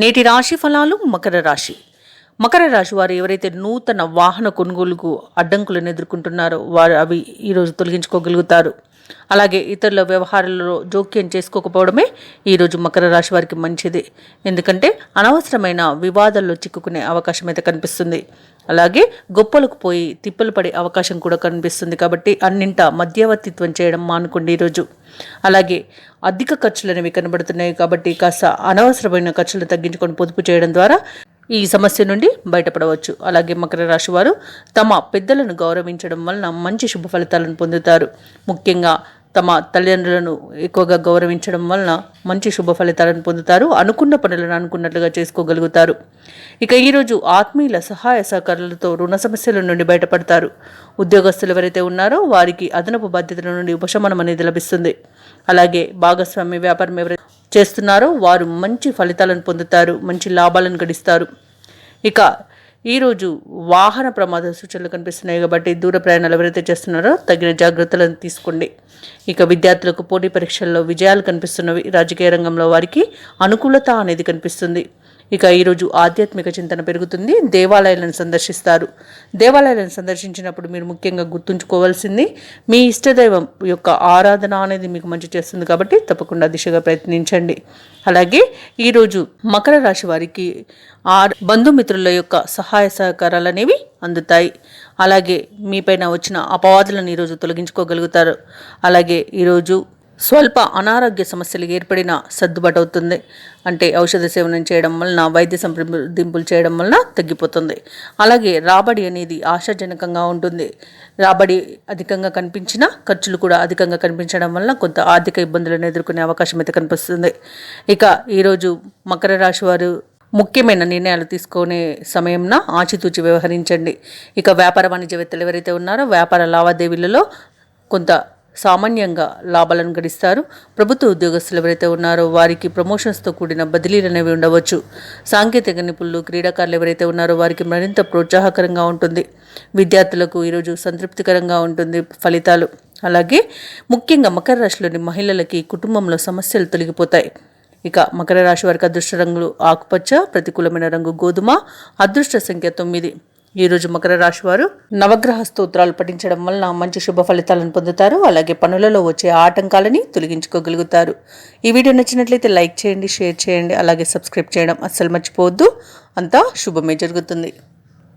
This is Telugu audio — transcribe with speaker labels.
Speaker 1: నేటి రాశి ఫలాలు. మకర రాశి వారు ఎవరైతే నూతన వాహన కొనుగోలుకు అడ్డంకులను ఎదుర్కొంటున్నారో వారు అవి ఈరోజు తొలగించుకోగలుగుతారు. అలాగే ఇతరుల వ్యవహారాలలో జోక్యం చేసుకోకపోవడమే ఈరోజు మకర రాశి వారికి మంచిది. ఎందుకంటే అనవసరమైన వివాదాల్లో చిక్కుకునే అవకాశం అయితే కనిపిస్తుంది. అలాగే గొప్పలకు పోయి తిప్పలు పడే అవకాశం కూడా కనిపిస్తుంది. కాబట్టి అన్నింటా మధ్యవర్తిత్వం చేయడం మానుకోండి ఈరోజు. అలాగే అధిక ఖర్చులు అనేవి కనబడుతున్నాయి కాబట్టి కాస్త అనవసరమైన ఖర్చులు తగ్గించుకొని పొదుపు చేయడం ద్వారా ఈ సమస్య నుండి బయటపడవచ్చు. అలాగే మకర రాశి వారు తమ పెద్దలను గౌరవించడం వలన మంచి శుభ ఫలితాలను పొందుతారు. ముఖ్యంగా తమ తల్లిదండ్రులను ఎక్కువగా గౌరవించడం వలన మంచి శుభ ఫలితాలను పొందుతారు. అనుకున్న పనులను అనుకున్నట్లుగా చేసుకోగలుగుతారు. ఇక ఈరోజు ఆత్మీయుల సహాయ సహకారాలతో రుణ సమస్యల నుండి బయటపడతారు. ఉద్యోగస్తులు ఎవరైతే ఉన్నారో వారికి అదనపు బాధ్యతల నుండి ఉపశమనం అనేది లభిస్తుంది. అలాగే భాగస్వామ్య వ్యాపారం ఎవరైతే చేస్తున్నారో వారు మంచి ఫలితాలను పొందుతారు, మంచి లాభాలను గడిస్తారు. ఇక ఈరోజు వాహన ప్రమాద సూచనలు కనిపిస్తున్నాయి కాబట్టి దూర ప్రయాణాలు ఎవరైతే చేస్తున్నారో తగిన జాగ్రత్తలను తీసుకోండి. ఇక విద్యార్థులకు పోటీ పరీక్షల్లో విజయాలు కనిపిస్తున్నవి. రాజకీయ రంగంలో వారికి అనుకూలత అనేది కనిపిస్తుంది. ఇక ఈరోజు ఆధ్యాత్మిక చింతన పెరుగుతుంది. దేవాలయాలను సందర్శిస్తారు. దేవాలయాలను సందర్శించినప్పుడు మీరు ముఖ్యంగా గుర్తుంచుకోవాల్సింది మీ ఇష్టదైవం యొక్క ఆరాధన అనేది మీకు మంచి చేస్తుంది కాబట్టి తప్పకుండా దిశగా ప్రయత్నించండి. అలాగే ఈరోజు మకర రాశి వారికి బంధుమిత్రుల యొక్క సహాయ సహకారాలు అనేవి అందుతాయి. అలాగే మీపైన వచ్చిన అపవాదులను ఈరోజు తొలగించుకోగలుగుతారు. అలాగే ఈరోజు స్వల్ప అనారోగ్య సమస్యలు ఏర్పడిన సర్దుబాటు అవుతుంది. అంటే ఔషధ సేవనం చేయడం వలన, వైద్య సంప్రదింపులు చేయడం వలన తగ్గిపోతుంది. అలాగే రాబడి అనేది ఆశాజనకంగా ఉంటుంది. రాబడి అధికంగా కనిపించినా ఖర్చులు కూడా అధికంగా కనిపించడం వలన కొంత ఆర్థిక ఇబ్బందులను ఎదుర్కొనే అవకాశం అయితే కనిపిస్తుంది. ఇక ఈరోజు మకర రాశి వారు ముఖ్యమైన నిర్ణయాలు తీసుకునే సమయంలో ఆచితూచి వ్యవహరించండి. ఇక వ్యాపార వాణిజ్యవేత్తలు ఎవరైతే ఉన్నారో వ్యాపార లావాదేవీలలో కొంత సామాన్యంగా లాభాలను గడిస్తారు. ప్రభుత్వ ఉద్యోగస్తులు ఎవరైతే ఉన్నారో వారికి ప్రమోషన్స్తో కూడిన బదిలీలు అనేవి ఉండవచ్చు. సాంకేతిక నిపుణులు, క్రీడాకారులు ఎవరైతే ఉన్నారో వారికి మరింత ప్రోత్సాహకరంగా ఉంటుంది. విద్యార్థులకు ఈరోజు సంతృప్తికరంగా ఉంటుంది ఫలితాలు. అలాగే ముఖ్యంగా మకర రాశిలోని మహిళలకి కుటుంబంలో సమస్యలు తొలగిపోతాయి. ఇక మకర రాశి వారికి అదృష్ట రంగులు ఆకుపచ్చ, ప్రతికూలమైన రంగు గోధుమ, అదృష్ట సంఖ్య 9. ఈరోజు మకర రాశి వారు నవగ్రహ స్తోత్రాలు పఠించడం వలన మంచి శుభ ఫలితాలను పొందుతారు. అలాగే పనులలో వచ్చే ఆటంకాలని తొలగించుకోగలుగుతారు. ఈ వీడియో నచ్చినట్లయితే లైక్ చేయండి, షేర్ చేయండి, అలాగే సబ్స్క్రైబ్ చేయడం అస్సలు మర్చిపోవద్దు. అంతా శుభమే జరుగుతుంది.